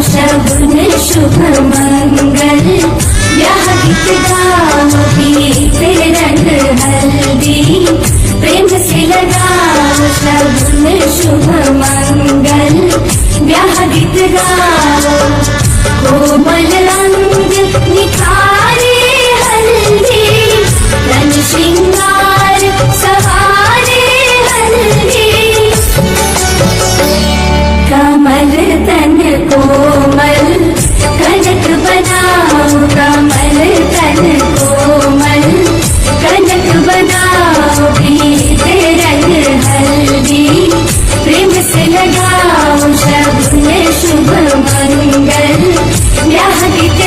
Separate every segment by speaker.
Speaker 1: शगुन शुभ मंगल, ब्याह गीत गाओ पीते रंग हल्दी, प्रेम से लगाओ शगुन शुभ मंगल, ब्याह गीत गाओ। कोमल रंग निखारे हल्दी, रंग श्रृंगार सवारे हल्दी, कमल तन कोमल कनक बनाओ, कमल तन कोमल कनक बनाओ, पीते रंग हल्दी, प्रेम से लगाओ शगुन शुभ मंगल, ब्याह गीत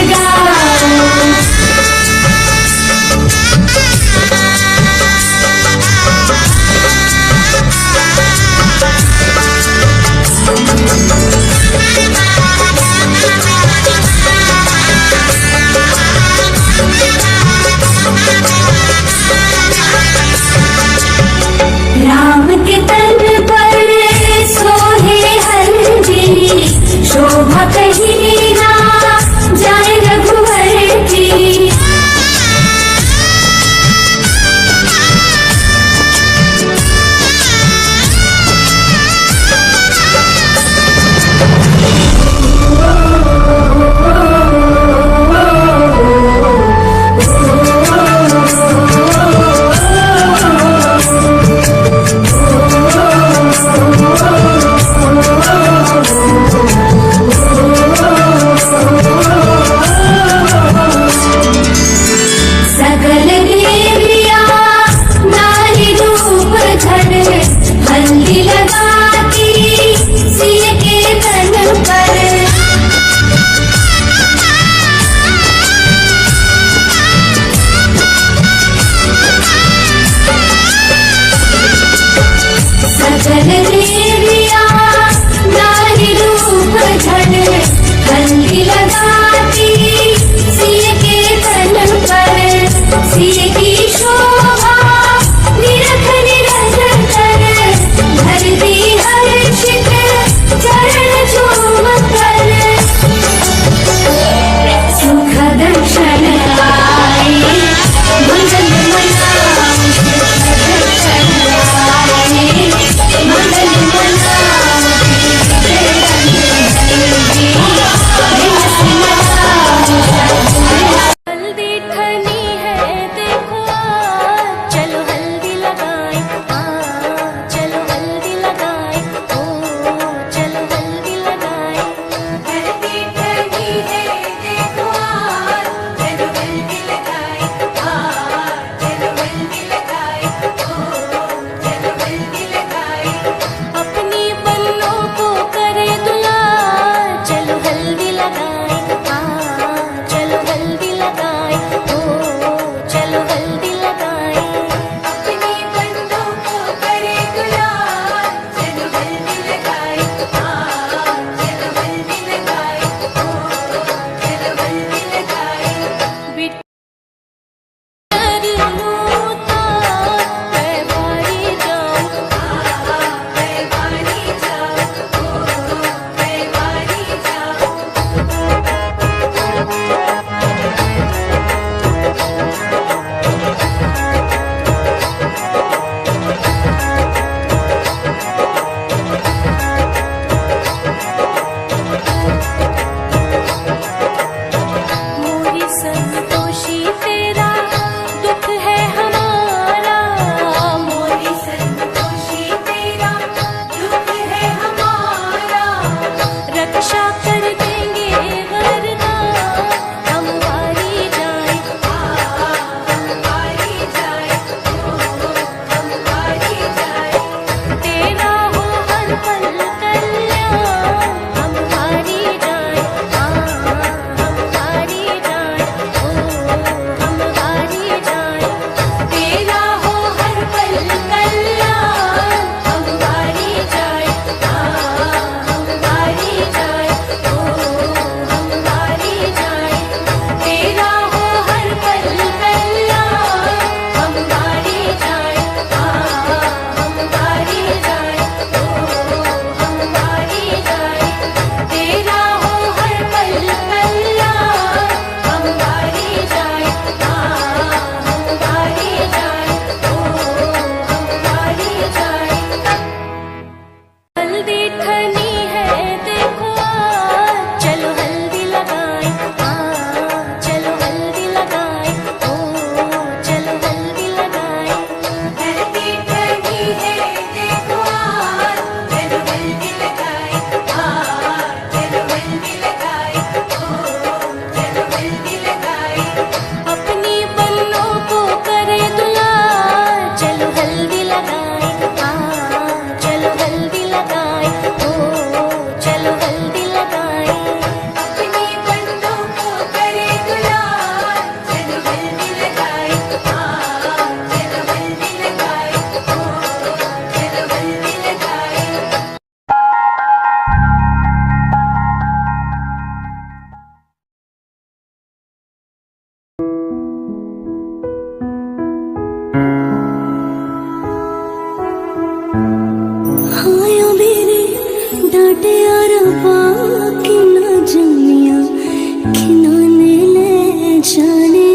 Speaker 1: खिलौने ले जाने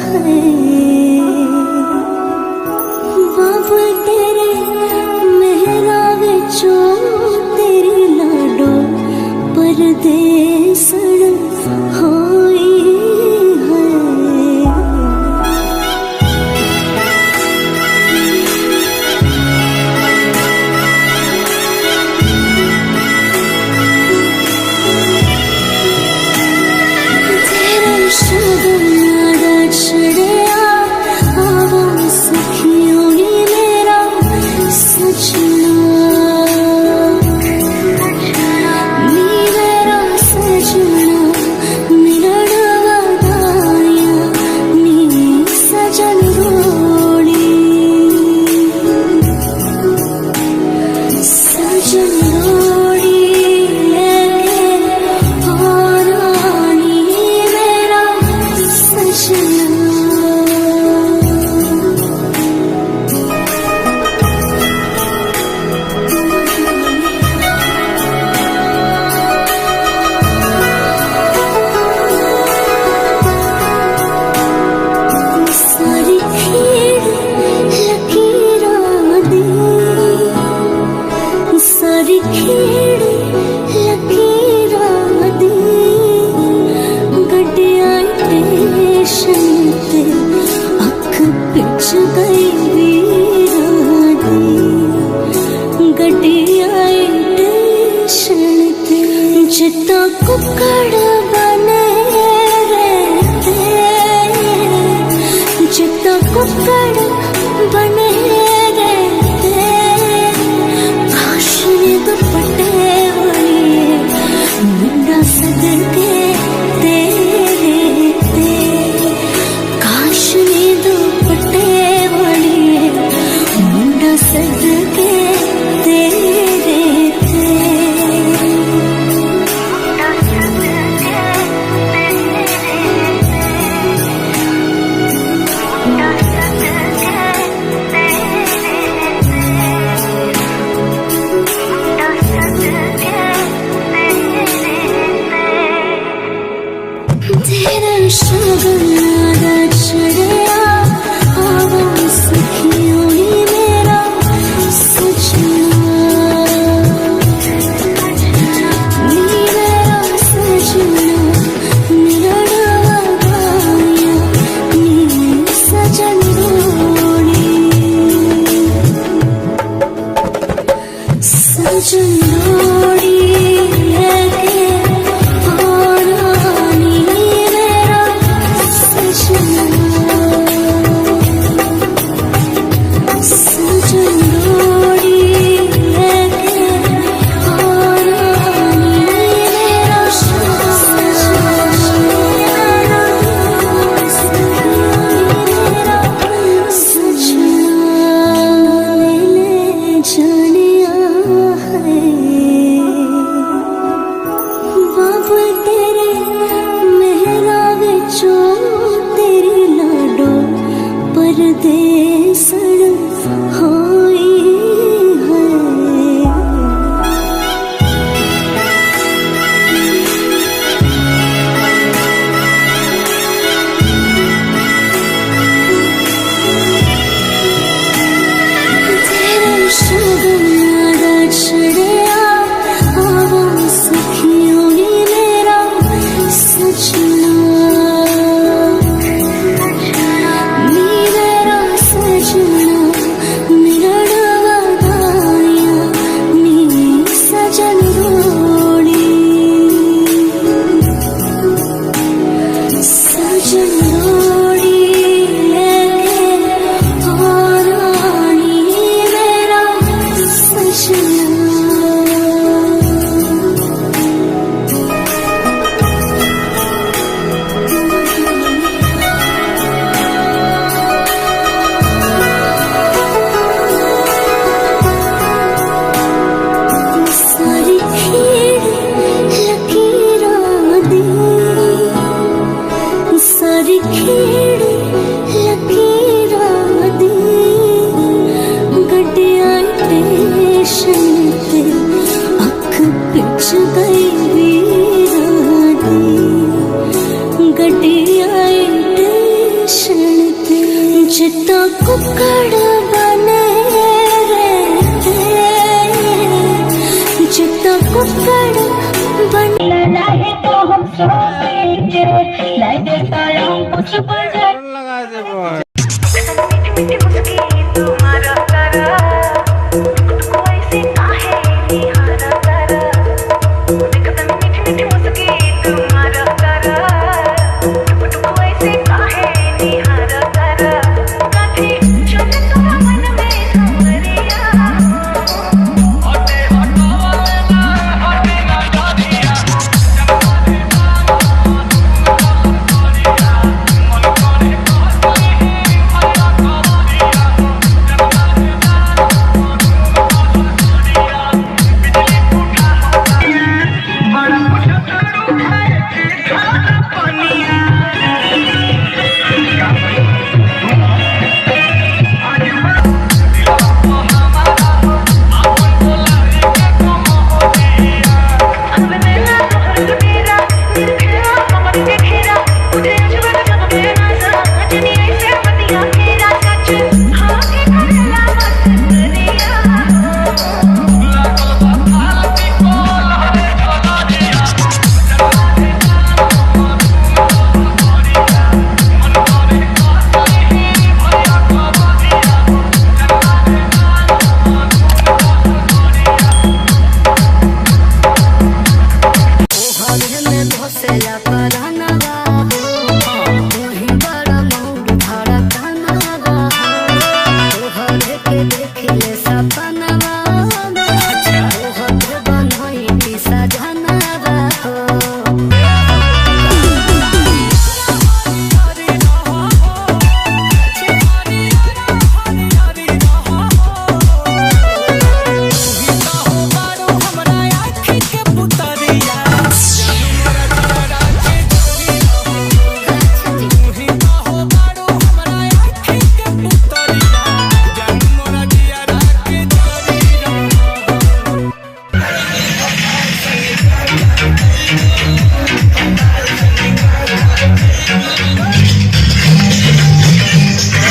Speaker 1: है बाबा तेरे मेहरा विचों तेरी लाडो परदेसण होई है तेरे शगुनादा छड़िया आवो सखियों नी मेरा सजना नी मेरा सजना मिलन वदाया नी सजन रोड़ी सजन रोड़ी लेके आरानी मेरा सजना सारी खेड़ लकीरां दी सारी खेड़ लकीरां दी गड्डियां स्टेशन ते अख पिच गई वीरां दी गड्डियां स्टेशन ते जित्ता कुक्कड़ बने रहते जितना कुक्कड़ बने रहते काश ने दुपट्टे वलिए मुंडा सदके तेरे ते काश ने दुपट्टे वलिए मुंडा सदके तेरे ते तेरा शगुनादा छड़िया आवो सखियों नी मेरा सजना नी मेरा सजना मिलन वदाया नी सजन रोड़ी सजन रोड़ी लेके आरानी मेरा सजना सजन रोड़ी लेके आरानी मेरा सजना ले जाने है बाबा तेरे मेहरा विचों तेरी लाडो परदेसण होई है तेरे शगुनादा छड़िया आवो सखियों नी मेरा सजना
Speaker 2: लगा देबो
Speaker 1: से